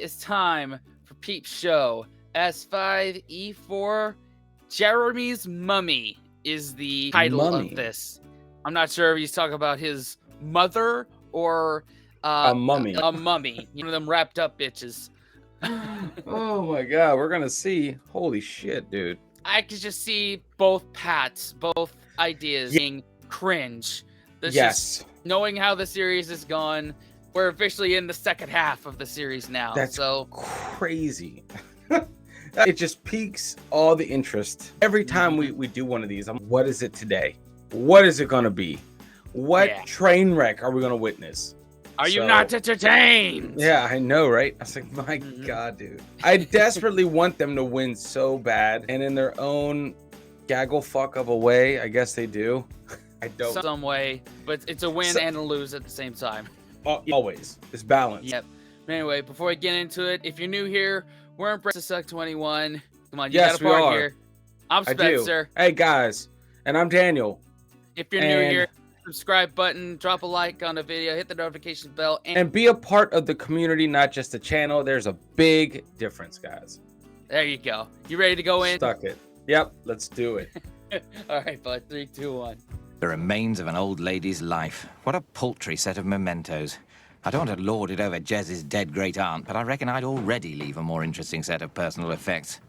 It's time for Peep Show. S5E4, Jeremy's Mummy is the title of this. I'm not sure if he's talking about his mother or a mummy. A mummy. You know, them wrapped up bitches. Oh my god, we're gonna see. Holy shit, dude. I could just see both paths, both ideas being cringe. Yes. Knowing how the series is gone, we're officially in the second half of the series now. That's so crazy. It just piques all the interest. Every time we do one of these, what is it today? What is it going to be? What train wreck are we going to witness? Are you not entertained? Yeah, I know, right? I was like, my God, dude. I desperately want them to win so bad. And in their own gaggle fuck of a way, I guess they do. I don't. Some way, but it's a win and a lose at the same time. Always. It's balanced. Yep. Anyway, before we get into it, if you're new here, we're in Breakfast Suck 21. Come on, you got a part here. I'm Spencer. Hey, guys. And I'm Daniel. If you're new here, subscribe button, drop a like on the video, hit the notification bell. And be a part of the community, not just the channel. There's a big difference, guys. There you go. You ready to go in? Stuck it. Yep, let's do it. All right, bud. 3, 2, 1. The remains of an old lady's life. What a paltry set of mementos. I don't want to lord it over Jez's dead great-aunt, but I reckon I'd already leave a more interesting set of personal effects.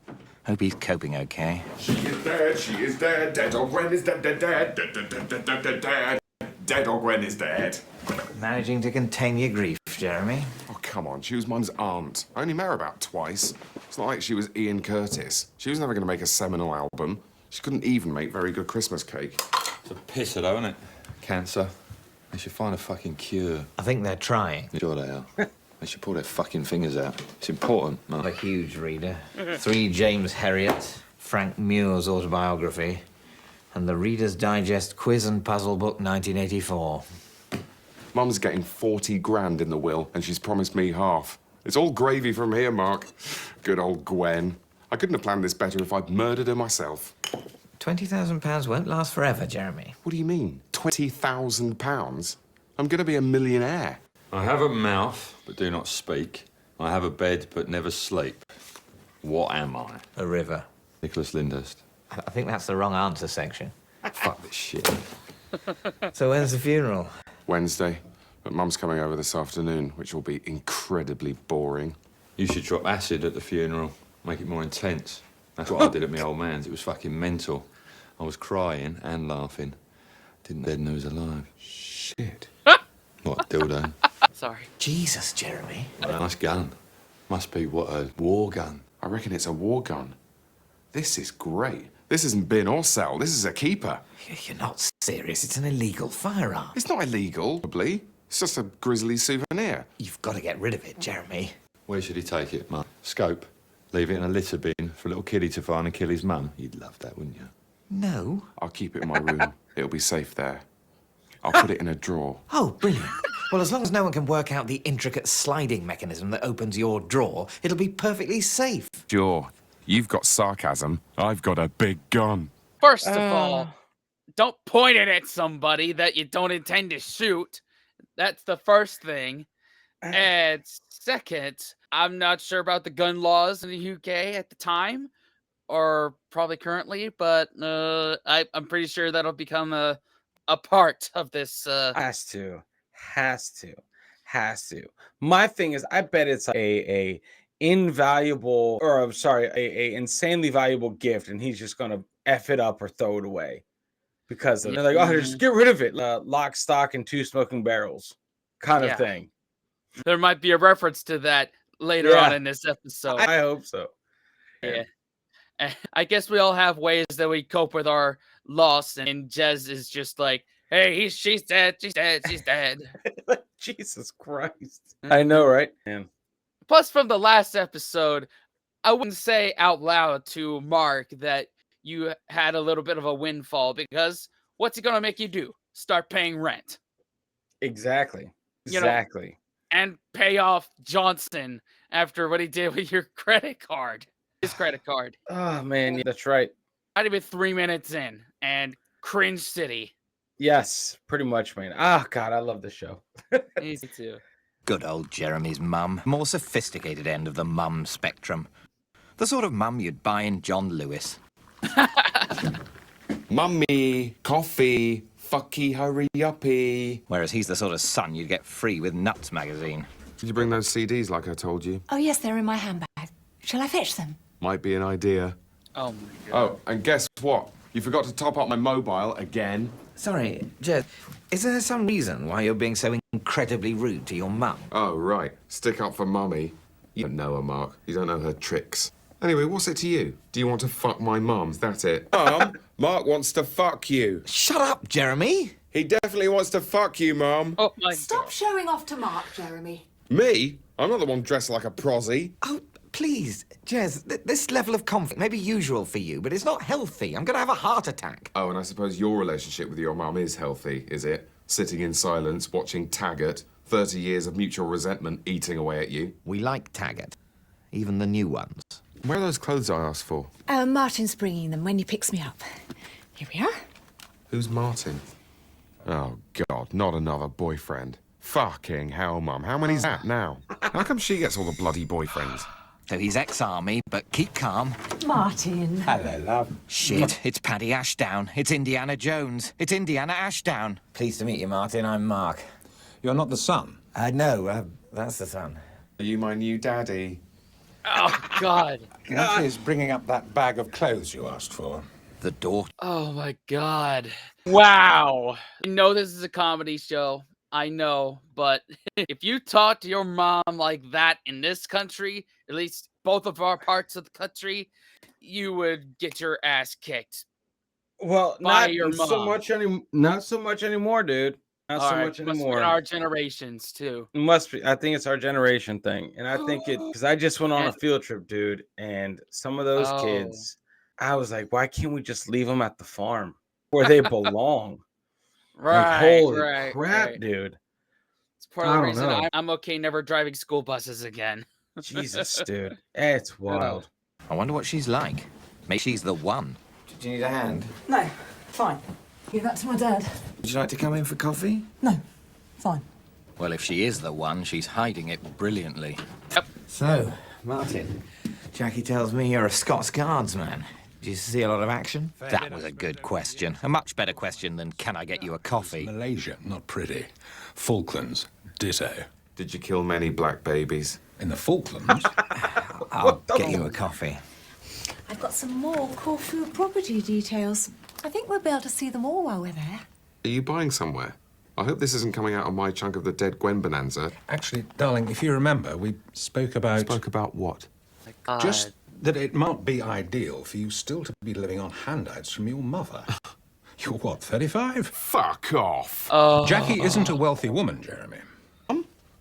Hope he's coping okay. She is dead, dead old Gwen is dead, dead, dead, dead, dead, dead, dead, dead, dead, dead. Dead old Gwen is dead. Managing to contain your grief, Jeremy. Oh, come on, she was mum's aunt. I only met her about twice. It's not like she was Ian Curtis. She was never going to make a seminal album. She couldn't even make very good Christmas cake. It's a pisser, though, isn't it? Cancer. They should find a fucking cure. I think they're trying. Sure they are. They should pull their fucking fingers out. It's important, man. I'm a huge reader. 3 James Herriot, Frank Muir's autobiography, and the Reader's Digest Quiz and Puzzle Book 1984. Mum's getting 40 grand in the will, and she's promised me half. It's all gravy from here, Mark. Good old Gwen. I couldn't have planned this better if I'd murdered her myself. £20,000 won't last forever, Jeremy. What do you mean? £20,000? I'm going to be a millionaire. I have a mouth, but do not speak. I have a bed, but never sleep. What am I? A river. Nicholas Lyndhurst. I think that's the wrong answer section. Fuck this shit. So when's the funeral? Wednesday. But Mum's coming over this afternoon, which will be incredibly boring. You should drop acid at the funeral. Make it more intense. That's what I did at my old man's. It was fucking mental. I was crying and laughing. Didn't dead know he was alive. Shit. What a dildo. Sorry. Jesus, Jeremy. Nice gun. Must be, what, a war gun? I reckon it's a war gun. This is great. This isn't bin or sell. This is a keeper. You're not serious. It's an illegal firearm. It's not illegal, probably. It's just a grisly souvenir. You've got to get rid of it, Jeremy. Where should he take it, Mark? Scope? Leave it in a litter bin for a little kiddie to find and kill his mum? You'd love that, wouldn't you? No. I'll keep it in my room. It'll be safe there. I'll put it in a drawer. Oh, brilliant. Well, as long as no one can work out the intricate sliding mechanism that opens your drawer, it'll be perfectly safe. Sure. You've got sarcasm. I've got a big gun. First of all, don't point it at somebody that you don't intend to shoot. That's the first thing. And second, I'm not sure about the gun laws in the UK at the time, or probably currently, but I'm pretty sure that'll become a part of this. Has to. My thing is, I bet it's a invaluable, or I'm sorry, a insanely valuable gift, and he's just gonna F it up or throw it away because they're like, oh, just get rid of it. Lock, stock, and 2 smoking barrels kind of thing. There might be a reference to that later on in this episode. I hope so. Yeah. I guess we all have ways that we cope with our loss, and Jez is just like, hey, she's dead, she's dead. Jesus Christ. I know, right? Man. Plus, from the last episode, I wouldn't say out loud to Mark that you had a little bit of a windfall, because what's he going to make you do? Start paying rent. Exactly. And pay off Johnson after what he did with your credit card. His credit card. Oh, man. That's right. Might have been 3 minutes in, and Cringe City. Yes, pretty much, man. Oh, God, I love this show. Easy too. Good old Jeremy's mum. More sophisticated end of the mum spectrum. The sort of mum you'd buy in John Lewis. Mummy, coffee, fucky, hurry uppy. Whereas he's the sort of son you'd get free with Nuts magazine. Did you bring those CDs like I told you? Oh, yes, they're in my handbag. Shall I fetch them? Might be an idea. Oh my god. Oh, and guess what? You forgot to top up my mobile again. Sorry, Jez, is there some reason why you're being so incredibly rude to your mum? Oh, right. Stick up for Mummy. You don't know her, Mark. You don't know her tricks. Anyway, what's it to you? Do you want to fuck my mum? That's it. Mark wants to fuck you. Shut up, Jeremy! He definitely wants to fuck you, Mum. Oh my Stop god. showing off to Mark, Jeremy. Me? I'm not the one dressed like a prosy. Oh, please, Jez, this level of conflict may be usual for you, but it's not healthy. I'm going to have a heart attack. Oh, and I suppose your relationship with your mum is healthy, is it? Sitting in silence, watching Taggart, 30 years of mutual resentment eating away at you. We like Taggart, even the new ones. Where are those clothes I asked for? Martin's bringing them when he picks me up. Here we are. Who's Martin? Oh, God, not another boyfriend. Fucking hell, Mum. How many's that now? How come she gets all the bloody boyfriends? So he's ex-army, but keep calm. Martin. Hello, love. Shit, it's Paddy Ashdown. It's Indiana Jones. It's Indiana Ashdown. Pleased to meet you, Martin. I'm Mark. You're not the son. No, that's the son. Are you my new daddy? Oh god. That is bringing up that bag of clothes you asked for. The daughter. Oh my god. Wow. I know this is a comedy show. I know, but if you talk to your mom like that in this country, at least both of our parts of the country, you would get your ass kicked. Well, By not your so mom. much not so much anymore, dude. Not All so right, much must be anymore. our generations too. It must be. I think it's our generation thing, and I think it because I just went on a And- field trip, dude, and some of those Oh. kids, I was like, why can't we just leave them at the farm where they belong? Like, holy crap, right. dude! It's part I of the don't reason know. I'm okay never driving school buses again. Jesus, dude, it's wild. I wonder what she's like. Maybe she's the one. Do you need a hand? No, fine. Give that to my dad. Would you like to come in for coffee? No, fine. Well, if she is the one, she's hiding it brilliantly. Yep. So, Martin, Jackie tells me you're a Scots Guardsman. Did you see a lot of action? That was a good question. A much better question than can I get you a coffee? Malaysia, not pretty. Falklands, ditto. Did you kill many black babies? In the Falklands? I'll get you a coffee. I've got some more Corfu property details. I think we'll be able to see them all while we're there. Are you buying somewhere? I hope this isn't coming out of my chunk of the dead Gwen bonanza. Actually, darling, if you remember, we spoke about Spoke about what? just that it might be ideal for you still to be living on handouts from your mother. You're what, 35? Fuck off! Jackie isn't a wealthy woman, Jeremy.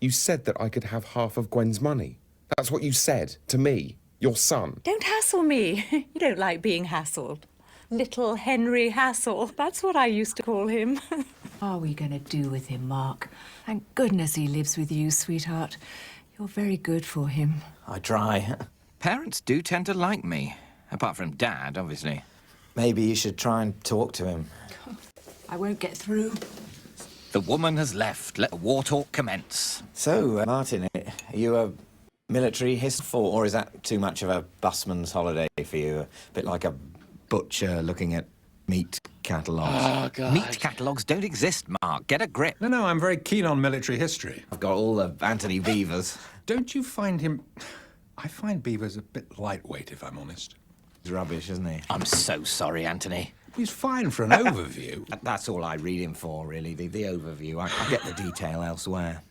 You said that I could have half of Gwen's money. That's what you said to me, your son. Don't hassle me. You don't like being hassled. Little Henry Hassel. That's what I used to call him. What are we going to do with him, Mark? Thank goodness he lives with you, sweetheart. You're very good for him. I try. Parents do tend to like me. Apart from Dad, obviously. Maybe you should try and talk to him. I won't get through. The woman has left. Let the war talk commence. So, Martin, are you a military history, or is that too much of a busman's holiday for you? A bit like a butcher looking at meat catalogues. Oh, God. Meat catalogues don't exist, Mark. Get a grip. No, I'm very keen on military history. I've got all the Anthony Beavers. Don't you find him... I find Beavers a bit lightweight, if I'm honest. He's rubbish, isn't he? I'm so sorry, Anthony. He's fine for an overview. That's all I read him for, really, the overview. I get the detail elsewhere.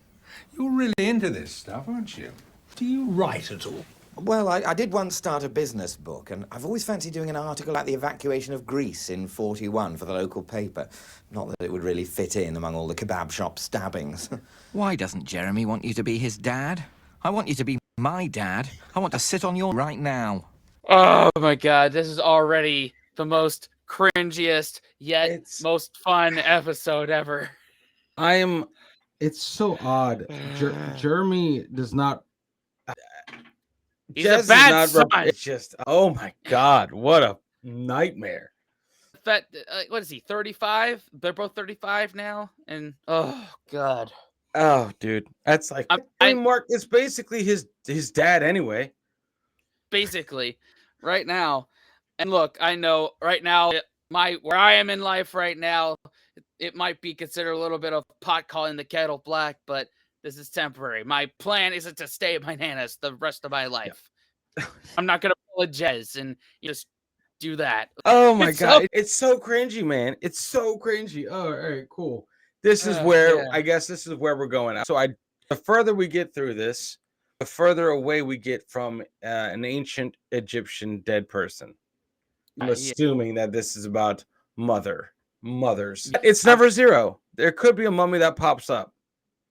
You're really into this stuff, aren't you? Do you write at all? Well, I did once start a business book, and I've always fancied doing an article about the evacuation of Greece in '41 for the local paper. Not that it would really fit in among all the kebab shop stabbings. Why doesn't Jeremy want you to be his dad? I want you to be my dad. I want to sit on your right now. Oh my god, this is already the most cringiest yet most fun episode ever. It's so odd. Jeremy does not. He's a bad son. It's just, oh my god, what a nightmare. That what is he? 35? They're both 35 now, and oh god. Oh, dude, that's like. I mean, Mark, it's basically his dad anyway. Basically, right now. And look, I know right now where I am in life right now, it might be considered a little bit of pot calling the kettle black, but this is temporary. My plan isn't to stay at my nana's the rest of my life. Yeah. I'm not gonna pull a Jez and just do that. Oh my god, it's so cringy, man. It's so cringy. Oh, all right, cool. This is where I guess this is where we're going. So the further we get through this, the further away we get from an ancient Egyptian dead person. I'm assuming that this is about mothers. Yeah. It's never zero. There could be a mummy that pops up.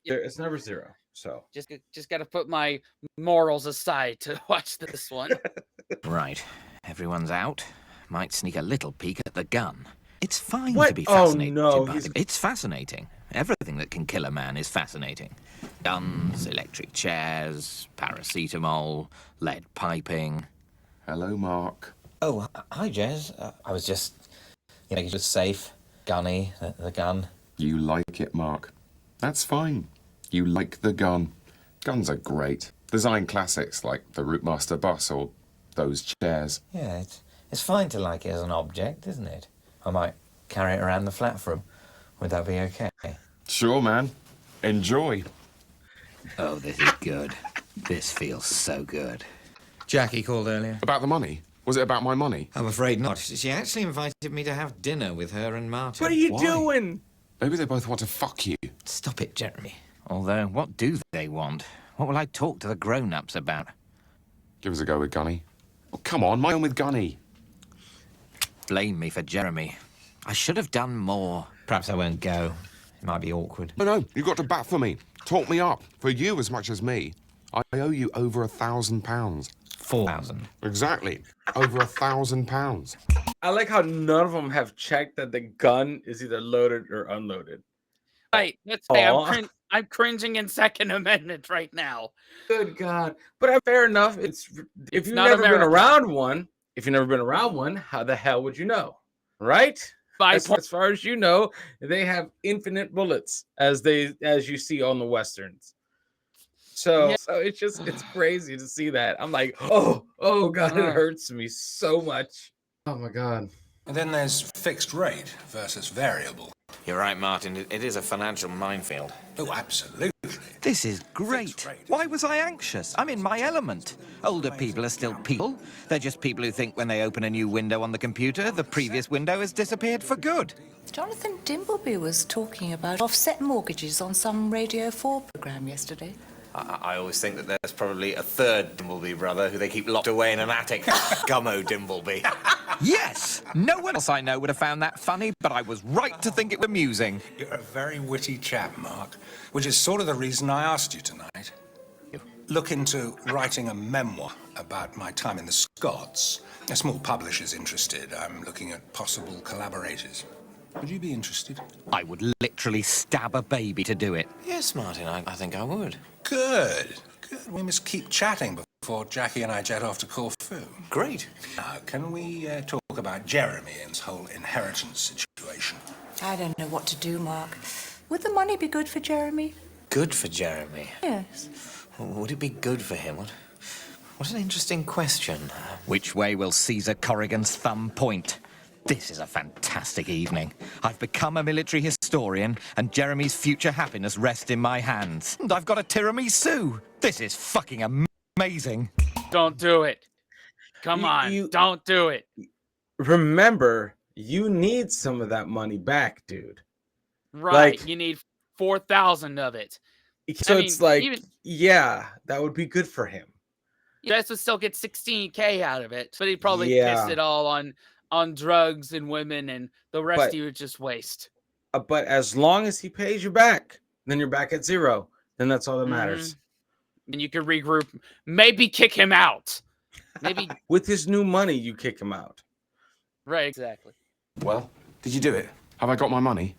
It's never zero. So just got to put my morals aside to watch this one. Right. Everyone's out. Might sneak a little peek at the gun. It's fine to be fascinated. Oh, no. It's fascinating. Everything that can kill a man is fascinating. Guns, electric chairs, paracetamol, lead piping. Hello, Mark. Oh, hi, Jez. I was just, just safe. Gunny, the gun. You like it, Mark. That's fine. You like the gun. Guns are great. Design classics like the Routemaster bus or those chairs. Yeah, it's fine to like it as an object, isn't it? I might carry it around the flat for him. Would that be okay? Sure, man. Enjoy. Oh, this is good. This feels so good. Jackie called earlier. About the money? Was it about my money? I'm afraid not. She actually invited me to have dinner with her and Martin. What are you doing? Maybe they both want to fuck you. Stop it, Jeremy. Although, what do they want? What will I talk to the grown-ups about? Give us a go with Gunny. Oh, come on, mine with Gunny. Blame me for Jeremy. I should have done more. Perhaps I won't go. It might be awkward. No, you've got to bat for me. Talk me up. For you as much as me. I owe you over £1,000. 4,000. Exactly. Over £1,000. I like how none of them have checked that the gun is either loaded or unloaded. Right. Let's say I'm cringing in Second Amendment right now. Good God. But fair enough. If you've never been around one, how the hell would you know? Right? As far as you know, they have infinite bullets as you see on the Westerns. So it's crazy to see that. I'm like, oh God, it hurts me so much. Oh my God. And then there's fixed rate versus variable. You're right, Martin. It is a financial minefield. Oh, absolutely. This is great. Why was I anxious? I'm in my element. Older people are still people. They're just people who think when they open a new window on the computer, the previous window has disappeared for good. Jonathan Dimbleby was talking about offset mortgages on some Radio 4 programme yesterday. I always think that there's probably a third Dimbleby brother who they keep locked away in an attic. Gummo Dimbleby. Yes! No one else I know would have found that funny, but I was right to think it was amusing. You're a very witty chap, Mark, which is sort of the reason I asked you tonight. Look into writing a memoir about my time in the Scots. A small publisher's interested. I'm looking at possible collaborators. Would you be interested? I would literally stab a baby to do it. Yes, Martin, I think I would. Good. We must keep chatting before Jackie and I jet off to Corfu. Great. Now, can we talk about Jeremy and his whole inheritance situation? I don't know what to do, Mark. Would the money be good for Jeremy? Good for Jeremy? Yes. Would it be good for him? What an interesting question. Which way will Caesar Corrigan's thumb point? This is a fantastic evening. I've become a military historian, and Jeremy's future happiness rests in my hands. And I've got a tiramisu. This is fucking amazing. Don't do it. Come on, don't do it. Remember, you need some of that money back, dude. Right, you need 4,000 of it. So it's like, that would be good for him. Jess would still get 16K out of it, but he'd probably piss it all on drugs and women, and the rest he would just waste. But as long as he pays you back, then you're back at zero. Then that's all that matters. And you can regroup, maybe kick him out. Maybe with his new money, you kick him out. Right, exactly. Well, did you do it? Have I got my money?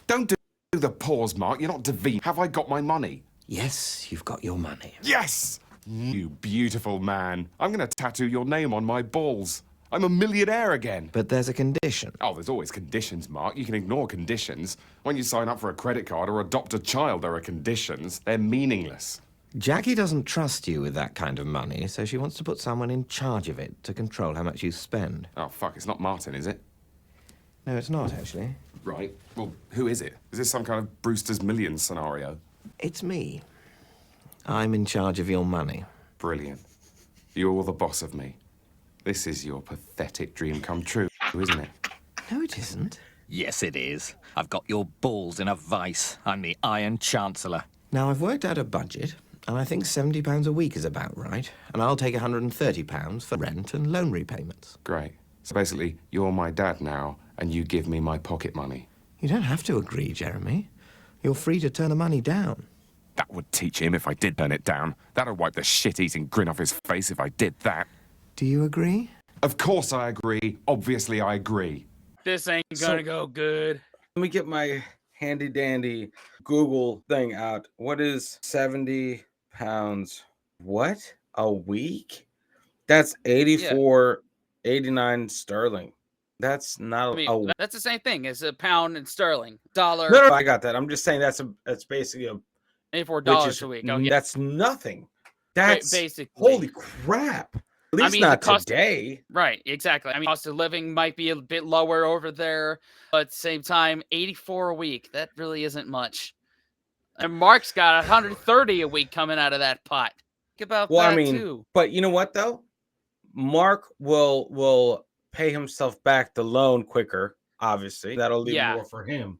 Don't do the pause, Mark. You're not Devine. Have I got my money? Yes, you've got your money. Yes! You beautiful man. I'm going to tattoo your name on my balls. I'm a millionaire again. But there's a condition. Oh, there's always conditions, Mark. You can ignore conditions. When you sign up for a credit card or adopt a child, there are conditions. They're meaningless. Jackie doesn't trust you with that kind of money, so she wants to put someone in charge of it to control how much you spend. Oh, fuck, it's not Martin, is it? No, it's not, actually. Right. Well, who is it? Is this some kind of Brewster's Millions scenario? It's me. I'm in charge of your money. Brilliant. You're the boss of me. This is your pathetic dream come true, isn't it? No, it isn't. Yes, it is. I've got your balls in a vice. I'm the Iron Chancellor. Now, I've worked out a budget, and I think £70 a week is about right. And I'll take £130 for rent and loan repayments. Great. So basically, you're my dad now, and you give me my pocket money. You don't have to agree, Jeremy. You're free to turn the money down. That would teach him if I did turn it down. That'd wipe the shit-eating grin off his face if I did that. Do you agree? Of course I agree. Obviously I agree. This ain't gonna go good. Let me get my handy dandy Google thing out. What is 70 pounds? What? A week? That's 89 sterling. That's not That's the same thing as a pound in sterling. Dollar. No, I got that. I'm just saying that's basically a $84 a week. Oh, yeah. That's nothing. That's basically. Holy crap. At least not today. Right, exactly. I mean, cost of living might be a bit lower over there, but at the same time, 84 a week, that really isn't much. And Mark's got 130 a week coming out of that pot. Think about that, too. But you know what, though? Mark will pay himself back the loan quicker, obviously. That'll leave more for him.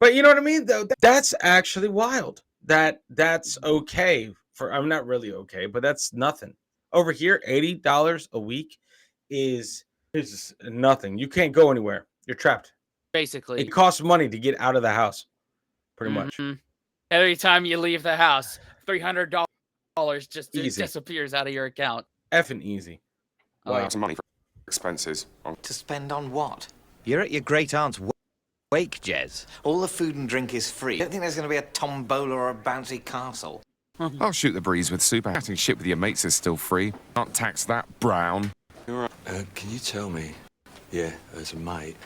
But you know what I mean, though? That's actually wild. That's okay. I'm not really okay, but that's nothing. Over here, $80 a week is nothing. You can't go anywhere. You're trapped. Basically. It costs money to get out of the house, pretty much. Every time you leave the house, $300 just Easy. disappears out of your account. Effing easy. Some money for expenses. To spend on what? You're at your great-aunt's wake, Jez. All the food and drink is free. I don't think there's going to be a tombola or a bouncy castle. I'll shoot the breeze with super. Chatting shit with your mates is still free. Can't tax that, Brown. Can you tell me, as a mate,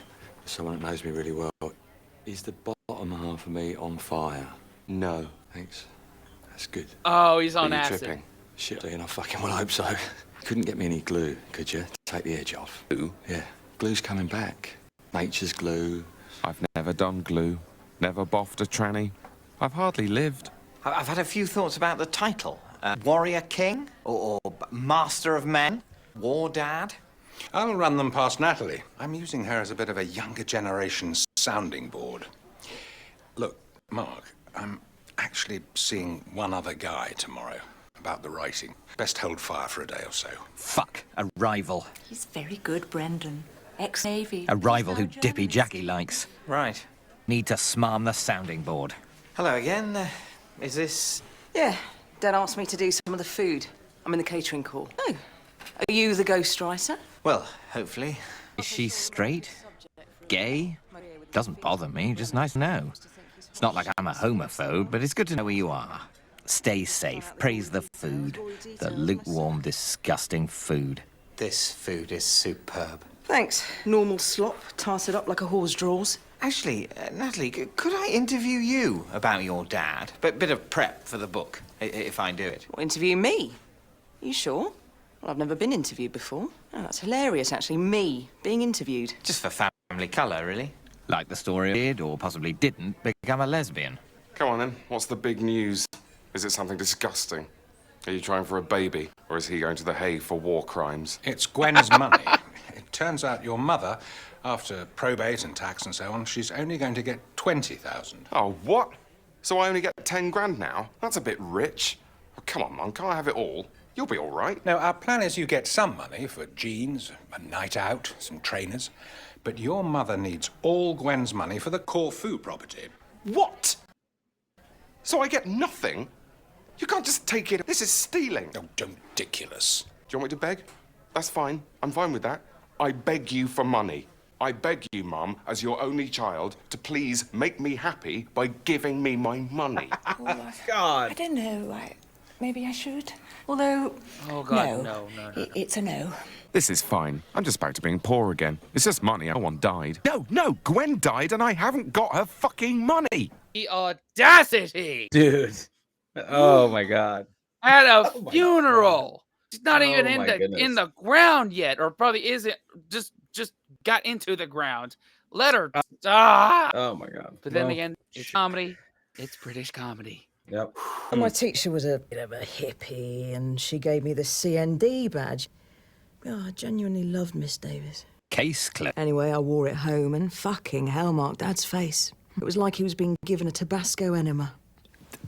someone that knows me really well, is the bottom half of me on fire? No. Thanks. That's good. Oh, he's on Are you acid. tripping? Shit, I fucking well hope so. Couldn't get me any glue, could you? To take the edge off. Glue? Yeah. Glue's coming back. Nature's glue. I've never done glue. Never boffed a tranny. I've hardly lived. I've had a few thoughts about the title. Warrior King? Or Master of Men? War Dad? I'll run them past Natalie. I'm using her as a bit of a younger generation sounding board. Look, Mark, I'm actually seeing one other guy tomorrow about the writing. Best hold fire for a day or so. Fuck, a rival. He's very good, Brendan. Ex-Navy. A rival who Dippy Jackie likes. Right. Need to smarm the sounding board. Hello again. Is this... Yeah, Dad asked me to do some of the food. I'm in the catering call. Oh, are you the ghostwriter? Well, hopefully. Is she straight? Gay? Doesn't bother me, just nice to know. It's not like I'm a homophobe, but it's good to know where you are. Stay safe. Praise the food. The lukewarm, disgusting food. This food is superb. Thanks. Normal slop, tarted up like a whore's drawers. Actually, Natalie, could I interview you about your dad? Bit of prep for the book, if I do it. What, interview me? You sure? Well, I've never been interviewed before. Oh, that's hilarious, actually. Me being interviewed. Just for family colour, really. Like the story did, or possibly didn't, become a lesbian. Come on then, what's the big news? Is it something disgusting? Are you trying for a baby, or is he going to the Hague for war crimes? It's Gwen's money. It turns out your mother, after probate and tax and so on, she's only going to get 20,000. Oh, what? So I only get 10 grand now? That's a bit rich. Oh, come on, Mum, can't I have it all? You'll be all right. Now, our plan is you get some money for jeans, a night out, some trainers, but your mother needs all Gwen's money for the Corfu property. What? So I get nothing? You can't just take it. This is stealing. Oh, don't ridiculous. Do you want me to beg? That's fine. I'm fine with that. I beg you for money. I beg you, Mum, as your only child, to please make me happy by giving me my money. God. I don't know. maybe I should. Although, Oh, God, no, no. it's a no. This is fine. I'm just back to being poor again. It's just money. No one died. No, Gwen died and I haven't got her fucking money. The audacity! Dude. Oh my God. At a Oh my funeral! She's not even Oh in my the goodness. ground yet, or probably isn't. Just got into the ground. Let her die. Oh my God. But then Well, again, it's comedy. It's British comedy. Yep. My teacher was a bit of a hippie, and she gave me the CND badge. Oh, I genuinely loved Miss Davis. Case closed. Anyway, I wore it home, and fucking hell, Mark, Dad's face. It was like he was being given a Tabasco enema.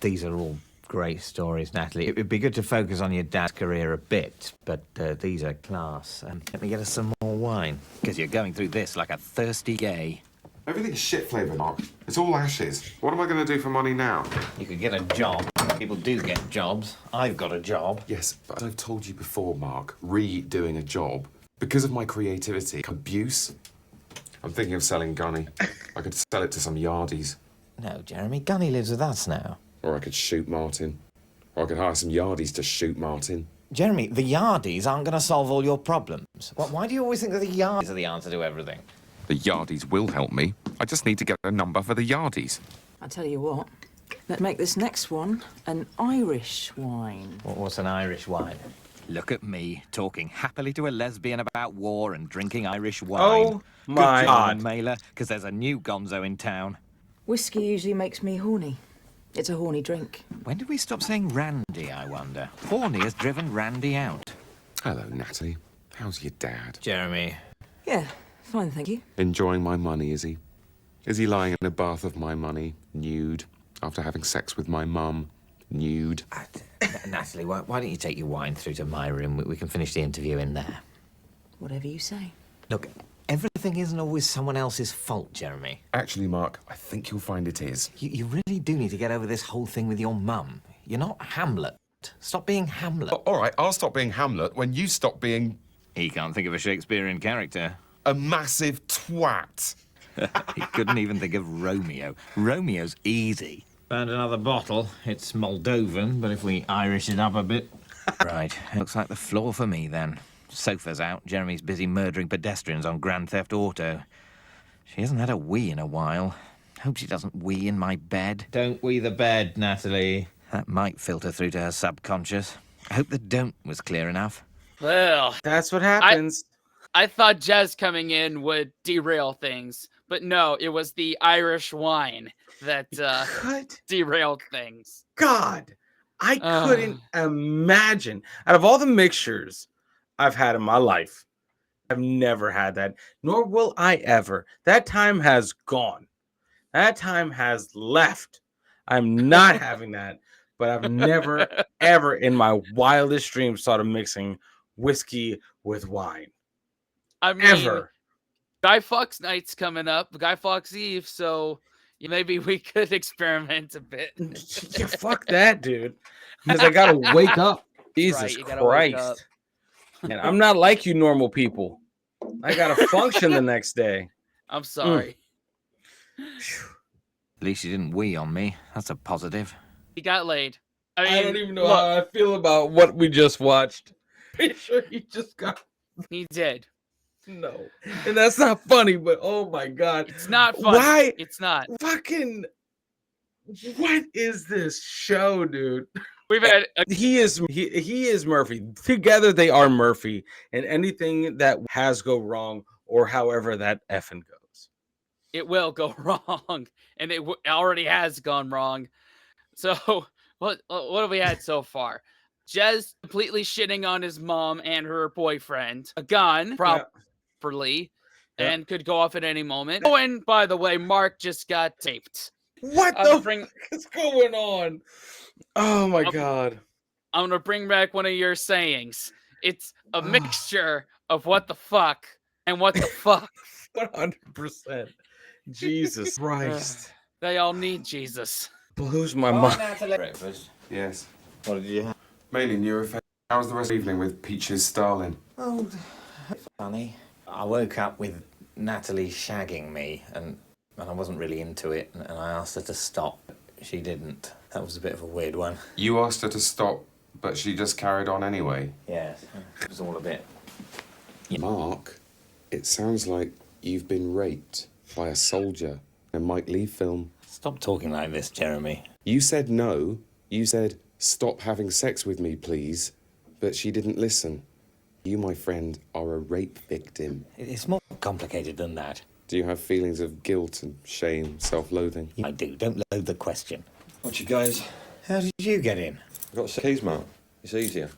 These are all great stories, Natalie. It'd be good to focus on your dad's career a bit, but these are class. Let me get us some more wine, because you're going through this like a thirsty gay. Everything's shit-flavoured, Mark. It's all ashes. What am I going to do for money now? You could get a job. People do get jobs. I've got a job. Yes, but I've told you before, Mark, redoing a job, because of my creativity, abuse. I'm thinking of selling Gunny. I could sell it to some yardies. No, Jeremy, Gunny lives with us now. Or I could shoot Martin. Or I could hire some yardies to shoot Martin. Jeremy, the yardies aren't going to solve all your problems. Why do you always think that the yardies are the answer to everything? The yardies will help me. I just need to get a number for the yardies. I'll tell you what, let's make this next one an Irish wine. What's an Irish wine? Look at me, talking happily to a lesbian about war and drinking Irish wine. Oh my Good God. job, Mailer, because there's a new gonzo in town. Whiskey usually makes me horny. It's a horny drink. When did we stop saying Randy, I wonder? Horny has driven Randy out. Hello, Natalie. How's your dad? Jeremy. Yeah, fine, thank you. Enjoying my money, is he? Is he lying in a bath of my money, nude, after having sex with my mum, nude? Natalie, why don't you take your wine through to my room? We can finish the interview in there. Whatever you say. Look, everything isn't always someone else's fault, Jeremy. Actually, Mark, I think you'll find it is. You really do need to get over this whole thing with your mum. You're not Hamlet. Stop being Hamlet. All right, I'll stop being Hamlet when you stop being He can't think of a Shakespearean character. a massive twat. He couldn't even think of Romeo. Romeo's easy. Found another bottle. It's Moldovan, but if we Irish it up a bit... Right, looks like the floor for me, then. Sofa's out. Jeremy's busy murdering pedestrians on Grand Theft Auto. She hasn't had a wee in a while. Hope she doesn't wee in my bed. Don't wee the bed, Natalie. That might filter through to her subconscious. I hope the don't was clear enough. Well, That's what happens. I thought Jez coming in would derail things, but no, it was the Irish wine that What? derailed things. God, I couldn't imagine. Out of all the mixtures I've had in my life, I've never had that, nor will I ever. That time has gone. That time has left. I'm not having that, but I've never, ever in my wildest dreams thought of mixing whiskey with wine. I mean, Ever. Guy Fawkes night's coming up, Guy Fawkes Eve, so maybe we could experiment a bit. Yeah, fuck that, dude. Because I gotta wake up. Jesus right, you gotta wake up. Christ. And I'm not like you normal people. I gotta function the next day. I'm sorry. At least you didn't wee on me. That's a positive. He got laid. I don't even know look, how I feel about what we just watched. Pretty sure he just got he did. no. And that's not funny, but oh my God. It's not funny. Why? It's not. Fucking what is this show, dude? We've had He is Murphy. Together they are Murphy. And anything that has go wrong, or however that effing goes. it will go wrong, and it already has gone wrong. So what have we had so far? Jez completely shitting on his mom and her boyfriend. A gun, properly, and could go off at any moment. Oh, and by the way, Mark just got taped. What the fuck is going on? Oh my God. I'm gonna bring back one of your sayings. It's a mixture of what the fuck and what the fuck. 100%. Jesus Christ. They all need Jesus. Blows my mind. Breakfast. Yes. What did you have? Mainly neurophase. How was the rest of the evening with Peach's Starling? Oh, funny. I woke up with Natalie shagging me, and I wasn't really into it, and I asked her to stop. She didn't. That was a bit of a weird one. You asked her to stop But she just carried on anyway. Yes, it was all a bit... Mark, it sounds like you've been raped by a soldier in a Mike Lee film. Stop talking like this, Jeremy. You said no. You said, stop having sex with me, please. But she didn't listen. You, my friend, are a rape victim. It's more complicated than that. Do you have feelings of guilt and shame, self-loathing? I do. Don't load the question. What you guys? How did you get in? I got the keys, Mark. It's easier.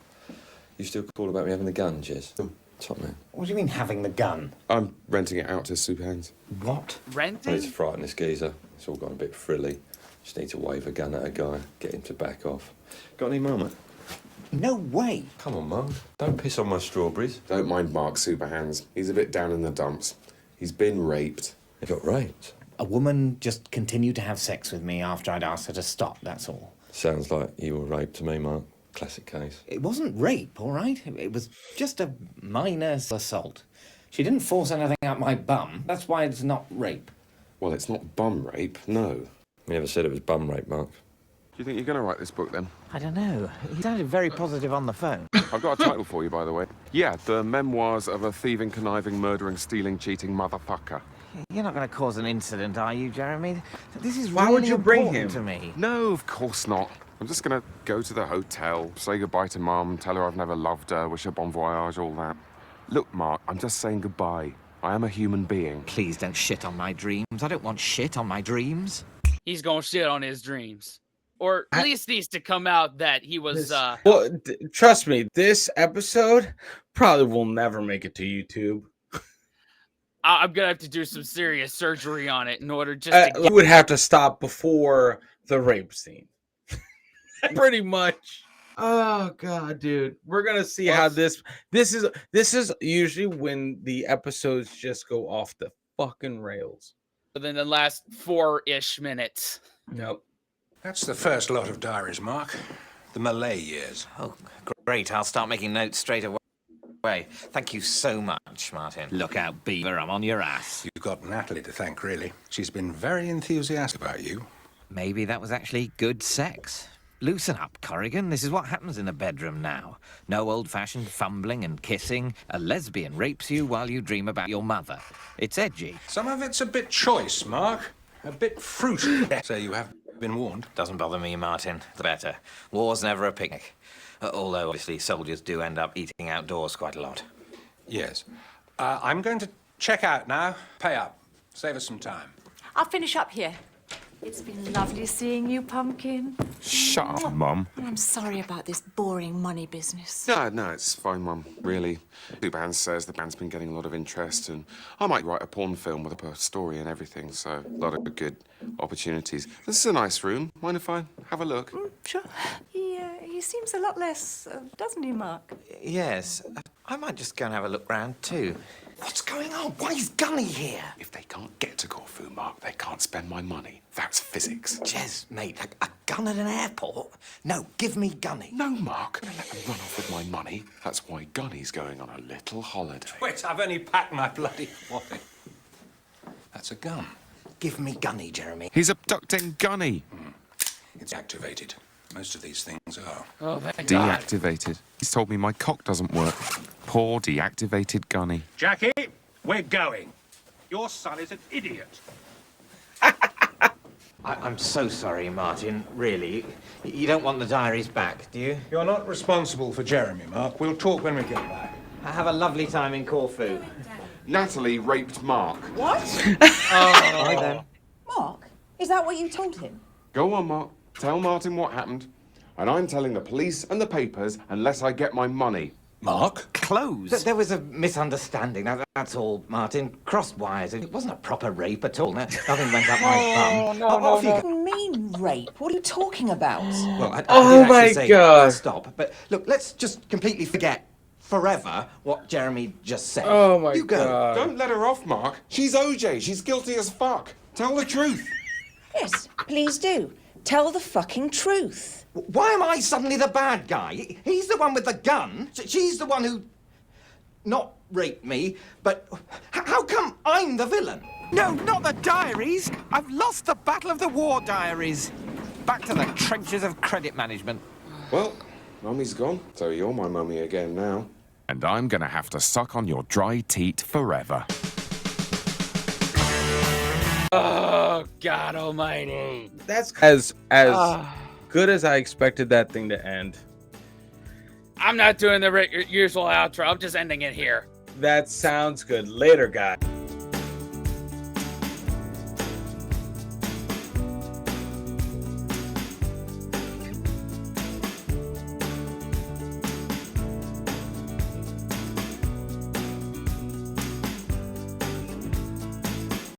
You still call about me having the gun, Jez? Top man. What do you mean, having the gun? I'm renting it out to Supans. What? I need to Renting? frighten this geezer. It's all gone a bit frilly. Just need to wave a gun at a guy, get him to back off. Got any moment? No way. Come on, Mark. Don't piss on my strawberries. Don't mind Mark Superhands. He's a bit down in the dumps. He's been raped. He got raped. A woman just continued to have sex with me after I'd asked her to stop, that's all. Sounds like you were raped to me, Mark. Classic case. It wasn't rape, all right? It was just a minor assault. She didn't force anything up my bum. That's why it's not rape. Well, it's not bum rape, no. You never said it was bum rape, Mark. Do you think you're going to write this book, then? I don't know. He sounded very positive on the phone. I've got a title for you, by the way. Yeah, The Memoirs of a Thieving, Conniving, Murdering, Stealing, Cheating Motherfucker. You're not going to cause an incident, are you, Jeremy? This is Why really would you bring important him? to me. No, of course not. I'm just going to go to the hotel, say goodbye to Mum, tell her I've never loved her, wish her bon voyage, all that. Look, Mark, I'm just saying goodbye. I am a human being. Please don't shit on my dreams. I don't want shit on my dreams. He's gonna shit on his dreams. Or at least needs to come out that he was, Well, trust me, this episode probably will never make it to YouTube. I'm gonna have to do some serious surgery on it in order just to You would have to stop before the rape scene. Pretty much. Oh god, dude. We're gonna see how this is usually when the episodes just go off the fucking rails. within the last 4-ish minutes. Nope. That's the first lot of diaries, Mark. The Malay years. Oh, great. I'll start making notes straight away. Thank you so much, Martin. Look out, Beaver. I'm on your ass. You've got Natalie to thank, really. She's been very enthusiastic about you. Maybe that was actually good sex. Loosen up, Corrigan. This is what happens in a bedroom now. No old-fashioned fumbling and kissing. A lesbian rapes you while you dream about your mother. It's edgy. Some of it's a bit choice, Mark. A bit fruity. So you have been warned. Doesn't bother me, Martin. The better. War's never a picnic. Although, obviously, soldiers do end up eating outdoors quite a lot. Yes. I'm going to check out now. Pay up. Save us some time. I'll finish up here. It's been lovely seeing you, Pumpkin. Shut up, Mum. I'm sorry about this boring money business. No, it's fine, Mum. Really. Subhan says the band's been getting a lot of interest, and I might write a porn film with a story and everything, so a lot of good opportunities. This is a nice room. Mind if I have a look? Sure. He seems a lot less, doesn't he, Mark? Yes. I might just go and have a look round, too. What's going on? Why is Gunny here? If they can't get to Corfu, Mark, they can't spend my money. That's physics. Jez, mate, a gun at an airport? No, give me Gunny. No, Mark. Let them run off with my money. That's why Gunny's going on a little holiday. Wait, I've only packed my bloody wallet. That's a gun. Give me Gunny, Jeremy. He's abducting Gunny. It's activated. Most of these things are. Oh, thank God. Deactivated. He's told me my cock doesn't work. Poor deactivated Gunny. Jackie, we're going. Your son is an idiot. I'm so sorry, Martin, really. You don't want the diaries back, do you? You're not responsible for Jeremy, Mark. We'll talk when we get back. Have a lovely time in Corfu. Natalie raped Mark. What? Bye then. Mark, is that what you told him? Go on, Mark. Tell Martin what happened. And I'm telling the police and the papers unless I get my money. Mark? Close. There was a misunderstanding. That's all, Martin. Crossed wires. It wasn't a proper rape at all. Nothing went up my bum. No. What do you mean rape? What are you talking about? Well, I Oh did my actually say God. stop. But look, let's just completely forget forever what Jeremy just said. Oh my You go. god. Don't let her off, Mark. She's OJ. She's guilty as fuck. Tell the truth. Yes, please do. Tell the fucking truth. Why am I suddenly the bad guy? He's the one with the gun. She's the one who... not raped me, but how come I'm the villain? No, not the diaries. I've lost the battle of the war diaries. Back to the trenches of credit management. Well, Mummy's gone, so you're my mummy again now. And I'm gonna have to suck on your dry teat forever. Oh, God almighty. That's as good as I expected that thing to end. I'm not doing the usual outro. I'm just ending it here. That sounds good. Later, guys.